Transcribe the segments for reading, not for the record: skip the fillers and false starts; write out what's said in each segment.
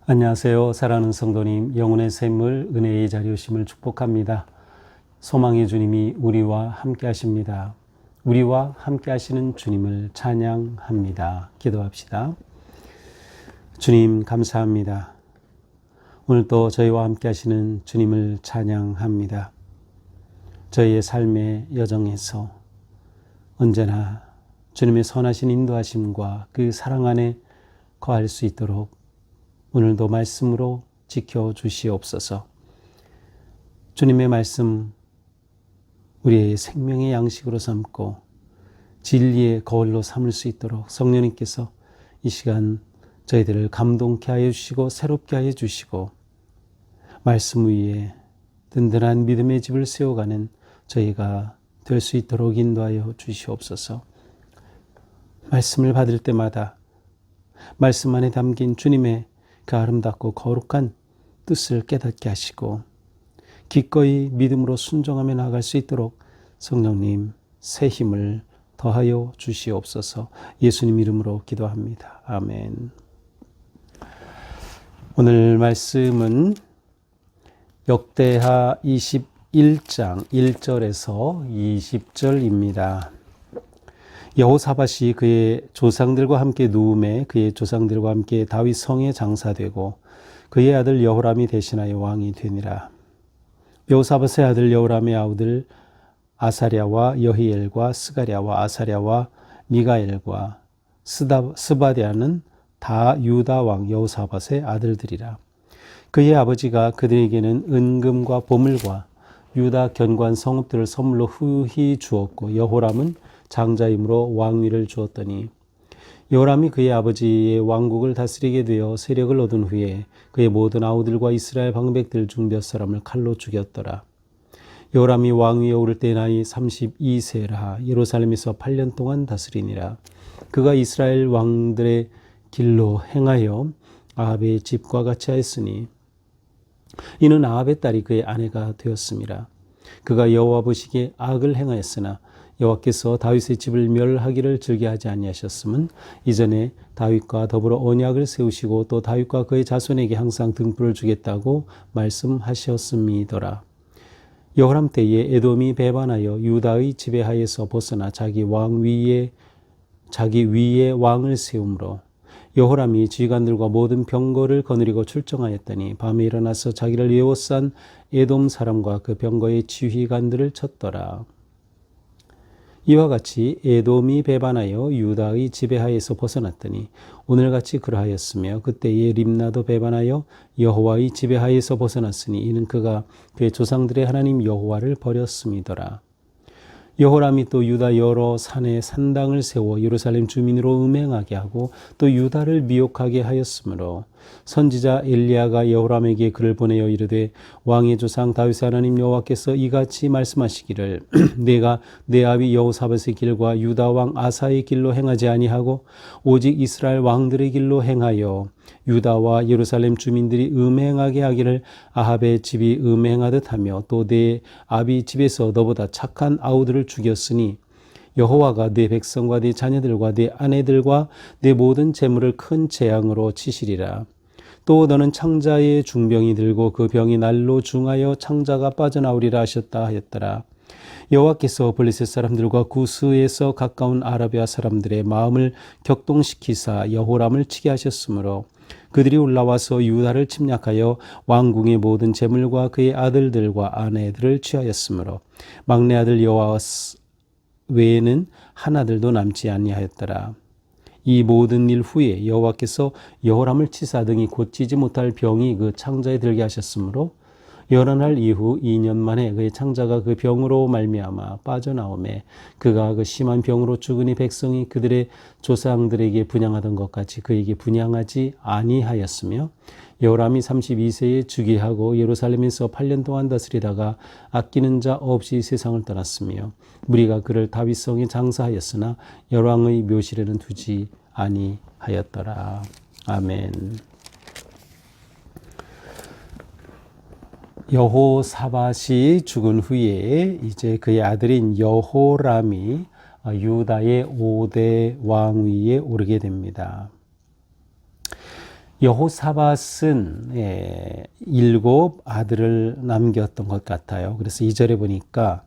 안녕하세요. 사랑하는 성도님, 영혼의 샘물 은혜의 자리 오심을 축복합니다. 소망의 주님이 우리와 함께 하십니다. 우리와 함께 하시는 주님을 찬양합니다. 기도합시다. 주님 감사합니다. 오늘도 저희와 함께 하시는 주님을 찬양합니다. 저희의 삶의 여정에서 언제나 주님의 선하신 인도하심과 그 사랑 안에 거할 수 있도록 오늘도 말씀으로 지켜주시옵소서. 주님의 말씀 우리의 생명의 양식으로 삼고 진리의 거울로 삼을 수 있도록 성령님께서 이 시간 저희들을 감동케 하여 주시고 새롭게 하여 주시고 말씀 위에 든든한 믿음의 집을 세워가는 저희가 될 수 있도록 인도하여 주시옵소서. 말씀을 받을 때마다 말씀 안에 담긴 주님의 그 아름답고 거룩한 뜻을 깨닫게 하시고 기꺼이 믿음으로 순종하며 나아갈 수 있도록 성령님 새 힘을 더하여 주시옵소서. 예수님 이름으로 기도합니다. 아멘. 오늘 말씀은 역대하 21장 1절에서 20절입니다. 여호사밧이 그의 조상들과 함께 누움에 그의 조상들과 함께 다윗 성에 장사되고 그의 아들 여호람이 대신하여 왕이 되니라. 여호사밧의 아들 여호람의 아우들 아사랴와 여히엘과 스가랴와 아사랴와 미가엘과 스바랴는 다 유다 왕 여호사밧의 아들들이라. 그의 아버지가 그들에게는 은금과 보물과 유다 견고한 성읍들을 선물로 후히 주었고 여호람은 장자임으로 왕위를 주었더니 여호람이 그의 아버지의 왕국을 다스리게 되어 세력을 얻은 후에 그의 모든 아우들과 이스라엘 방백들 중 몇 사람을 칼로 죽였더라. 여호람이 왕위에 오를 때 나이 32세라 예루살렘에서 8년 동안 다스리니라. 그가 이스라엘 왕들의 길로 행하여 아합의 집과 같이 하였으니 이는 아합의 딸이 그의 아내가 되었음이라. 그가 여호와 보시기에 악을 행하였으나 여호와께서 다윗의 집을 멸하기를 즐겨하지 아니하셨음은 이전에 다윗과 더불어 언약을 세우시고 또 다윗과 그의 자손에게 항상 등불을 주겠다고 말씀하셨음이더라. 여호람 때에 에돔이 배반하여 유다의 지배하에서 벗어나 자기 위에 왕을 세우므로 여호람이 지휘관들과 모든 병거를 거느리고 출정하였더니 밤에 일어나서 자기를 에워싼 에돔 사람과 그 병거의 지휘관들을 쳤더라. 이와 같이 에돔이 배반하여 유다의 지배하에서 벗어났더니 오늘같이 그러하였으며 그때에 림나도 배반하여 여호와의 지배하에서 벗어났으니 이는 그가 그의 조상들의 하나님 여호와를 버렸음이더라. 여호람이 또 유다 여러 산에 산당을 세워 예루살렘 주민으로 음행하게 하고 또 유다를 미혹하게 하였으므로 선지자 엘리야가 여호람에게 글을 보내어 이르되 왕의 조상 다윗의 하나님 여호와께서 이같이 말씀하시기를 내가 내 아비 여호사밧의 길과 유다 왕 아사의 길로 행하지 아니하고 오직 이스라엘 왕들의 길로 행하여 유다와 예루살렘 주민들이 음행하게 하기를 아합의 집이 음행하듯 하며 또 내 아비 집에서 너보다 착한 아우들을 죽였으니 여호와가 네 백성과 네 자녀들과 네 아내들과 네 모든 재물을 큰 재앙으로 치시리라. 또 너는 창자의 중병이 들고 그 병이 날로 중하여 창자가 빠져나오리라 하셨다 하였더라. 여호와께서 블레셋 사람들과 구스에서 가까운 아라비아 사람들의 마음을 격동시키사 여호람을 치게 하셨으므로 그들이 올라와서 유다를 침략하여 왕궁의 모든 재물과 그의 아들들과 아내들을 취하였으므로 막내 아들 여호아스 외에는 한 아들도 남지 아니하였더라. 이 모든 일 후에 여호와께서 여호람을 치사 등이 고치지 못할 병이 그 창자에 들게 하셨으므로 여러 날 이후 2년 만에 그의 창자가 그 병으로 말미암아 빠져나오매 그가 그 심한 병으로 죽으니 백성이 그들의 조상들에게 분향하던 것 같이 그에게 분향하지 아니하였으며 여호람이 32세에 즉위하고 예루살렘에서 8년 동안 다스리다가 아끼는 자 없이 세상을 떠났으며 무리가 그를 다윗성에 장사하였으나 열왕의 묘실에는 두지 아니하였더라. 아멘. 여호사밧이 죽은 후에 이제 그의 아들인 여호람이 유다의 5대 왕위에 오르게 됩니다. 여호사밧은 7 아들을 남겼던 것 같아요. 그래서 2절에 보니까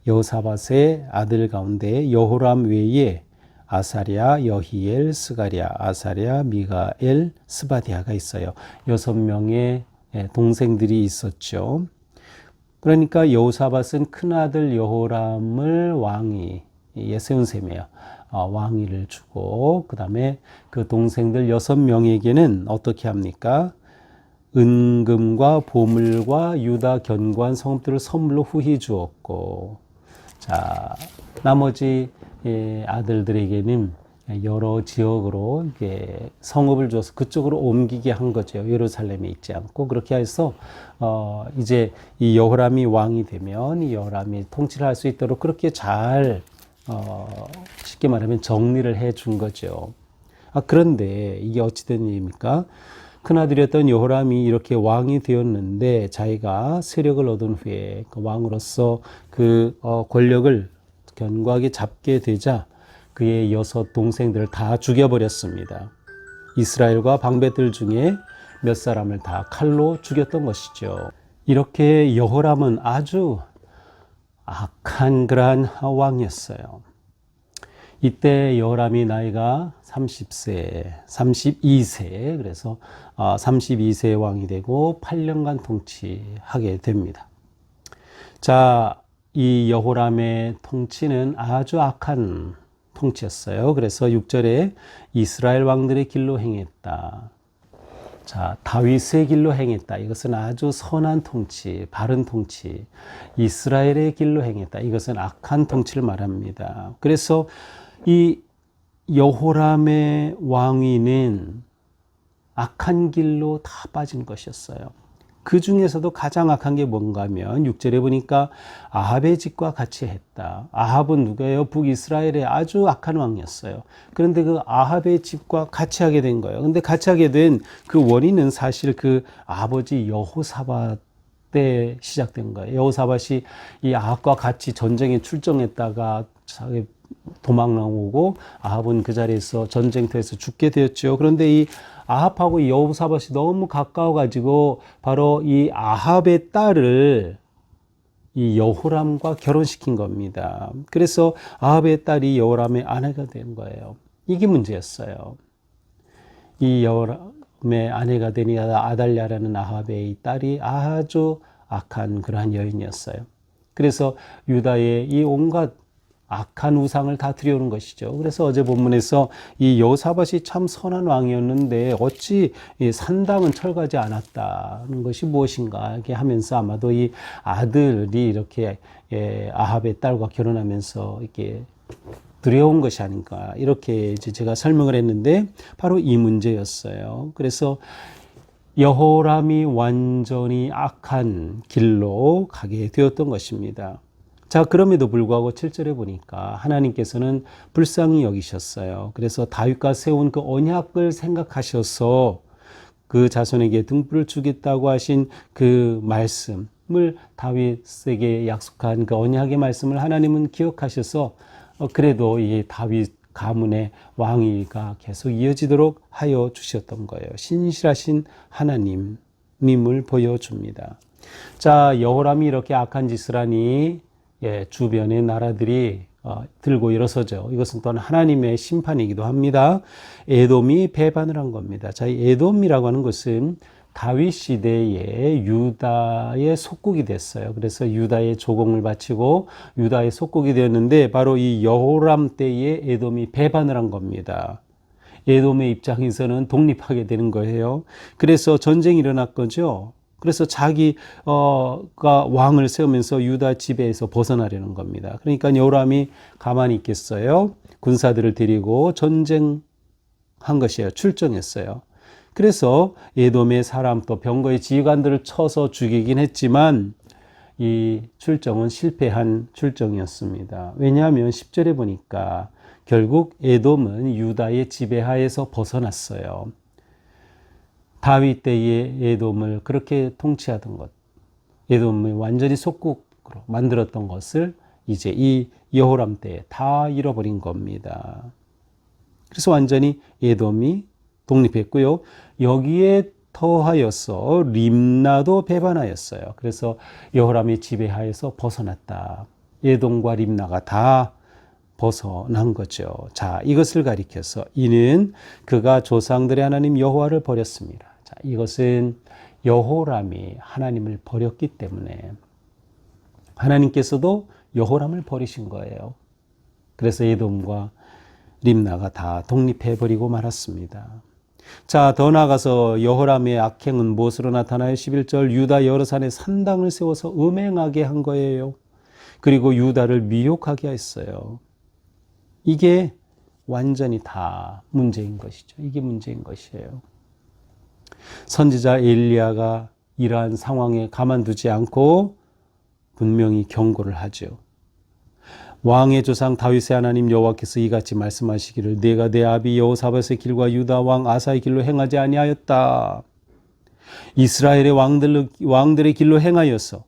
여호사밧의 아들 가운데 여호람 외에 아사랴, 여히엘, 스가랴, 아사랴, 미가엘, 스바디아가 있어요. 6명의 동생들이 있었죠. 그러니까 여호사밧은 큰아들 여호람을 왕위에 세운 셈이에요. 왕위를 주고 그 다음에 그 동생들 6명에게는 어떻게 합니까? 은금과 보물과 유다 견고한 성읍들을 선물로 후히 주었고, 자 나머지 아들들에게는 여러 지역으로 이게 성읍을 줘서 그쪽으로 옮기게 한 거죠. 예루살렘에 있지 않고. 그렇게 해서 이제 이 여호람이 왕이 되면 이 여호람이 통치를 할 수 있도록 그렇게 잘 쉽게 말하면 정리를 해 준 거죠. 그런데 이게 어찌된 일입니까? 큰아들이었던 여호람이 이렇게 왕이 되었는데 자기가 세력을 얻은 후에 그 왕으로서 그 권력을 견고하게 잡게 되자 그의 6 동생들을 다 죽여버렸습니다. 이스라엘과 방배들 중에 몇 사람을 다 칼로 죽였던 것이죠. 이렇게 여호람은 아주 악한 그러한 왕이었어요. 이때 여호람이 나이가 30세, 32세, 그래서 32세 왕이 되고 8년간 통치하게 됩니다. 자, 이 여호람의 통치는 아주 악한 통치였어요. 그래서 6절에 이스라엘 왕들의 길로 행했다. 자, 다윗의 길로 행했다. 이것은 아주 선한 통치, 바른 통치. 이스라엘의 길로 행했다. 이것은 악한 통치를 말합니다. 그래서 이 여호람의 왕위는 악한 길로 다 빠진 것이었어요. 그 중에서도 가장 악한 게 뭔가 하면 6절에 보니까 아합의 집과 같이 했다. 아합은 누구예요? 북이스라엘의 아주 악한 왕이었어요. 그런데 그 아합의 집과 같이 하게 된 거예요. 근데 같이 하게 된 그 원인은 사실 그 아버지 여호사밧 때 시작된 거예요. 여호사밧이 이 아합과 같이 전쟁에 출정했다가 도망 나오고 아합은 그 자리에서 전쟁터에서 죽게 되었죠. 그런데 이 아합하고 이 여호사밧이 너무 가까워가지고 바로 이 아합의 딸을 이 여호람과 결혼시킨 겁니다. 그래서 아합의 딸이 여호람의 아내가 된 거예요. 이게 문제였어요. 이 여호람의 아내가 된 아달랴라는 아합의 딸이 아주 악한 그러한 여인이었어요. 그래서 유다의 이 온갖 악한 우상을 다 들여오는 것이죠. 그래서 어제 본문에서 이 여호사밧이 참 선한 왕이었는데 어찌 이 산당은 철가지 않았다는 것이 무엇인가 이렇게 하면서 아마도 이 아들이 이렇게 아합의 딸과 결혼하면서 이렇게 들여온 것이 아닌가 이렇게 이제 제가 설명을 했는데 바로 이 문제였어요. 그래서 여호람이 완전히 악한 길로 가게 되었던 것입니다. 자, 그럼에도 불구하고 7절에 보니까 하나님께서는 불쌍히 여기셨어요. 그래서 다윗과 세운 그 언약을 생각하셔서 그 자손에게 등불을 주겠다고 하신 그 말씀을 다윗에게 약속한 그 언약의 말씀을 하나님은 기억하셔서 그래도 이 다윗 가문의 왕위가 계속 이어지도록 하여 주셨던 거예요. 신실하신 하나님임을 보여줍니다. 자, 여호람이 이렇게 악한 짓을 하니 주변의 나라들이 들고 일어서죠. 이것은 또한 하나님의 심판이기도 합니다. 에돔이 배반을 한 겁니다. 자, 에돔이라고 하는 것은 다윗 시대에 유다의 속국이 됐어요. 그래서 유다의 조공을 바치고 유다의 속국이 되었는데 바로 이 여호람 때에 에돔이 배반을 한 겁니다. 에돔의 입장에서는 독립하게 되는 거예요. 그래서 전쟁이 일어날 거죠. 그래서 자기가 왕을 세우면서 유다 지배에서 벗어나려는 겁니다. 그러니까 여호람이 가만히 있겠어요? 군사들을 데리고 전쟁한 것이에요. 출정했어요. 그래서 에돔의 사람 또 병거의 지휘관들을 쳐서 죽이긴 했지만 이 출정은 실패한 출정이었습니다. 왜냐하면 10절에 보니까 결국 에돔은 유다의 지배하에서 벗어났어요. 다윗 때의 에돔을 그렇게 통치하던 것. 에돔을 완전히 속국으로 만들었던 것을 이제 이 여호람 때에 다 잃어버린 겁니다. 그래서 완전히 에돔이 독립했고요. 여기에 더하여서 림나도 배반하였어요. 그래서 여호람의 지배하에서 벗어났다. 에돔과 림나가 다 벗어난 거죠. 자, 이것을 가리켜서 이는 그가 조상들의 하나님 여호와를 버렸습니다. 자, 이것은 여호람이 하나님을 버렸기 때문에 하나님께서도 여호람을 버리신 거예요. 그래서 에돔과 림나가 다 독립해버리고 말았습니다. 자, 더 나아가서 여호람의 악행은 무엇으로 나타나요? 11절 유다 여러 산에 산당을 세워서 음행하게 한 거예요. 그리고 유다를 미혹하게 했어요. 이게 완전히 다 문제인 것이죠. 이게 문제인 것이에요. 선지자 엘리야가 이러한 상황에 가만두지 않고 분명히 경고를 하죠. 왕의 조상 다윗의 하나님 여호와께서 이같이 말씀하시기를 내가 내 아비 여호사밧의 길과 유다 왕 아사의 길로 행하지 아니하였다. 이스라엘의 왕들의 길로 행하여서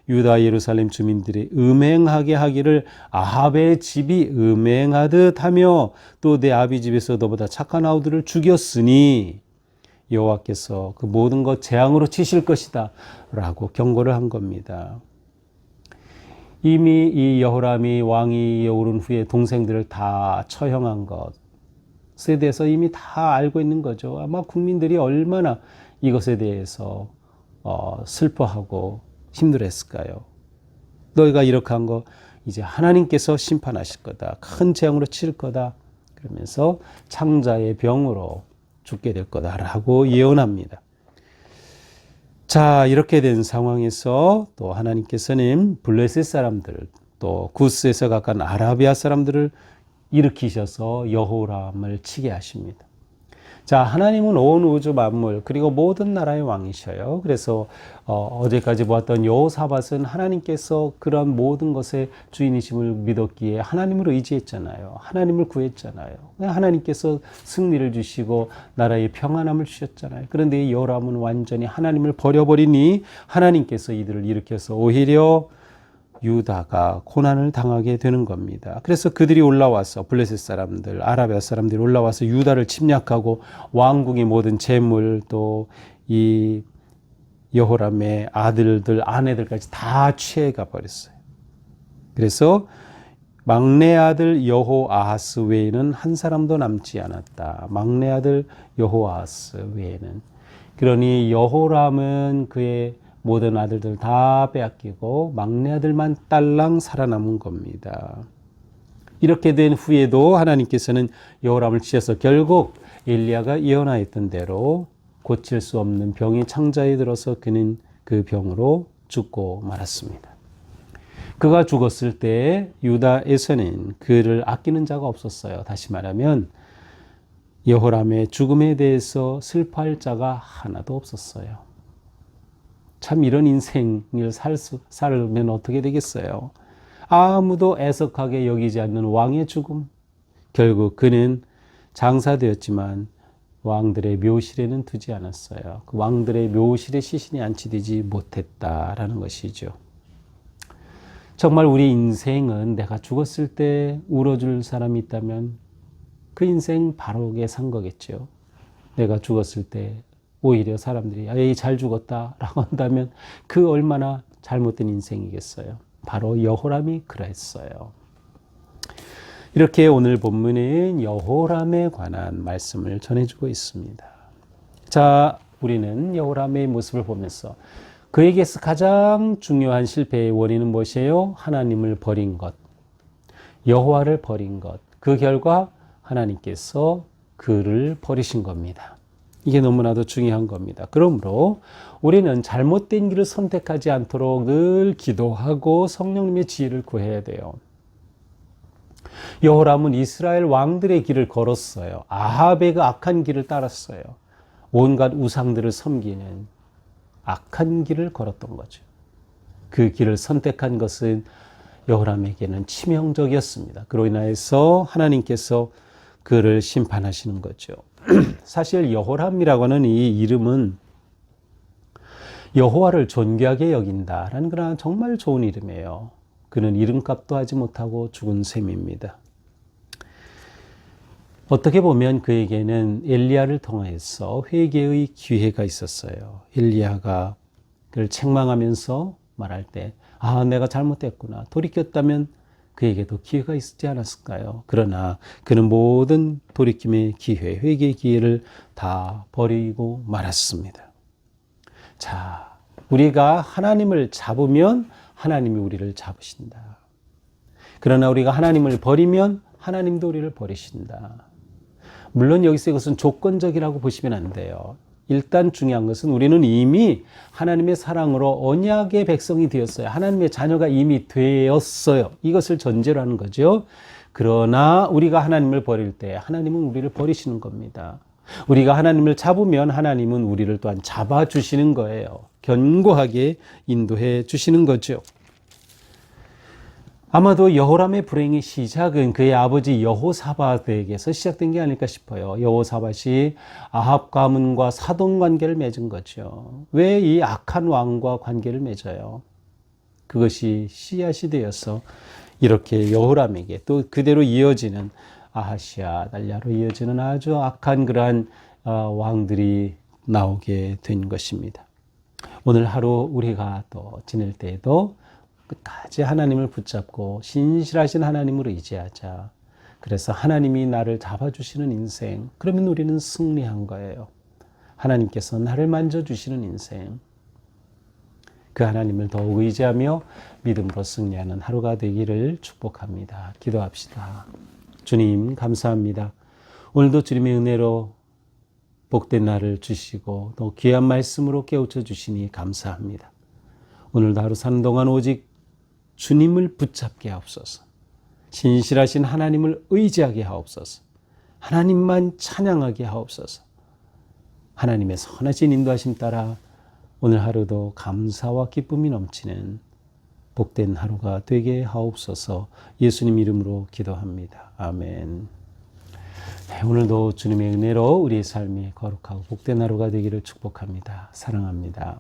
유다 예루살렘 주민들이 음행하게 하기를 아합의 집이 음행하듯 하며 또 내 아비 집에서 너보다 착한 아우들을 죽였으니 여호와께서 그 모든 것 재앙으로 치실 것이다 라고 경고를 한 겁니다. 이미 이 여호람이 왕위에 오른 후에 동생들을 다 처형한 것에 대해서 이미 다 알고 있는 거죠. 아마 국민들이 얼마나 이것에 대해서 슬퍼하고 힘들었을까요? 너희가 이렇게 한 거 이제 하나님께서 심판하실 거다. 큰 재앙으로 칠 거다. 그러면서 창자의 병으로 죽게 될 거다라고 예언합니다. 자, 이렇게 된 상황에서 또 하나님께서는 블레셋 사람들, 또 구스에서 가까운 아라비아 사람들을 일으키셔서 여호람을 치게 하십니다. 자, 하나님은 온 우주 만물 그리고 모든 나라의 왕이셔요. 그래서 어제까지 보았던 여호사밧은 하나님께서 그런 모든 것의 주인이심을 믿었기에 하나님을 의지했잖아요. 하나님을 구했잖아요. 하나님께서 승리를 주시고 나라의 평안함을 주셨잖아요. 그런데 이 여호람은 완전히 하나님을 버려버리니 하나님께서 이들을 일으켜서 오히려 유다가 고난을 당하게 되는 겁니다. 그래서 그들이 올라와서 블레셋 사람들, 아라비아 사람들이 올라와서 유다를 침략하고 왕궁의 모든 재물 또 이 여호람의 아들들, 아내들까지 다 취해가 버렸어요. 그래서 막내 아들 여호아하스 외에는 한 사람도 남지 않았다. 막내 아들 여호아하스 외에는. 그러니 여호람은 그의 모든 아들들 다 빼앗기고 막내 아들만 딸랑 살아남은 겁니다. 이렇게 된 후에도 하나님께서는 여호람을 치셔서 결국 엘리야가 예언하였던 대로 고칠 수 없는 병이 창자에 들어서 그는 그 병으로 죽고 말았습니다. 그가 죽었을 때 유다에서는 그를 아끼는 자가 없었어요. 다시 말하면 여호람의 죽음에 대해서 슬퍼할 자가 하나도 없었어요. 참 이런 인생을 살면 어떻게 되겠어요? 아무도 애석하게 여기지 않는 왕의 죽음. 결국 그는 장사되었지만 왕들의 묘실에는 두지 않았어요. 그 왕들의 묘실에 시신이 안치되지 못했다라는 것이죠. 정말 우리 인생은 내가 죽었을 때 울어줄 사람이 있다면 그 인생 바르게 산 거겠죠. 내가 죽었을 때 오히려 사람들이 에이 잘 죽었다 라고 한다면 그 얼마나 잘못된 인생이겠어요. 바로 여호람이 그랬어요. 이렇게 오늘 본문은 여호람에 관한 말씀을 전해주고 있습니다. 자, 우리는 여호람의 모습을 보면서 그에게서 가장 중요한 실패의 원인은 무엇이에요? 하나님을 버린 것, 여호와를 버린 것. 그 결과 하나님께서 그를 버리신 겁니다. 이게 너무나도 중요한 겁니다. 그러므로 우리는 잘못된 길을 선택하지 않도록 늘 기도하고 성령님의 지혜를 구해야 돼요. 여호람은 이스라엘 왕들의 길을 걸었어요. 아합의 그 악한 길을 따랐어요. 온갖 우상들을 섬기는 악한 길을 걸었던 거죠. 그 길을 선택한 것은 여호람에게는 치명적이었습니다. 그로 인하여서 하나님께서 그를 심판하시는 거죠. 사실 여호람이라고 하는 이 이름은 여호와를 존귀하게 여긴다라는 그런 정말 좋은 이름이에요. 그는 이름값도 하지 못하고 죽은 셈입니다. 어떻게 보면 그에게는 엘리야를 통해서 회개의 기회가 있었어요. 엘리야가 그를 책망하면서 말할 때, 내가 잘못했구나. 돌이켰다면 그에게도 기회가 있지 않았을까요? 그러나 그는 모든 돌이킴의 기회, 회개의 기회를 다 버리고 말았습니다. 자, 우리가 하나님을 잡으면 하나님이 우리를 잡으신다. 그러나 우리가 하나님을 버리면 하나님도 우리를 버리신다. 물론 여기서 이것은 조건적이라고 보시면 안 돼요. 일단 중요한 것은 우리는 이미 하나님의 사랑으로 언약의 백성이 되었어요. 하나님의 자녀가 이미 되었어요. 이것을 전제로 하는 거죠. 그러나 우리가 하나님을 버릴 때 하나님은 우리를 버리시는 겁니다. 우리가 하나님을 잡으면 하나님은 우리를 또한 잡아주시는 거예요. 견고하게 인도해 주시는 거죠. 아마도 여호람의 불행의 시작은 그의 아버지 여호사밧에게서 시작된 게 아닐까 싶어요. 여호사밧이 아합 가문과 사돈 관계를 맺은 거죠. 왜 이 악한 왕과 관계를 맺어요? 그것이 씨앗이 되어서 이렇게 여호람에게 또 그대로 이어지는 아하시아, 달랴로 이어지는 아주 악한 그러한 왕들이 나오게 된 것입니다. 오늘 하루 우리가 또 지낼 때에도 끝까지 하나님을 붙잡고 신실하신 하나님을 의지하자. 그래서 하나님이 나를 잡아주시는 인생, 그러면 우리는 승리한 거예요. 하나님께서 나를 만져주시는 인생, 그 하나님을 더욱 의지하며 믿음으로 승리하는 하루가 되기를 축복합니다. 기도합시다. 주님 감사합니다. 오늘도 주님의 은혜로 복된 날을 주시고 또 귀한 말씀으로 깨우쳐 주시니 감사합니다. 오늘도 하루 사는 동안 오직 주님을 붙잡게 하옵소서. 신실하신 하나님을 의지하게 하옵소서. 하나님만 찬양하게 하옵소서. 하나님의 선하신 인도하심 따라 오늘 하루도 감사와 기쁨이 넘치는 복된 하루가 되게 하옵소서. 예수님 이름으로 기도합니다. 아멘. 네, 오늘도 주님의 은혜로 우리의 삶이 거룩하고 복된 하루가 되기를 축복합니다. 사랑합니다.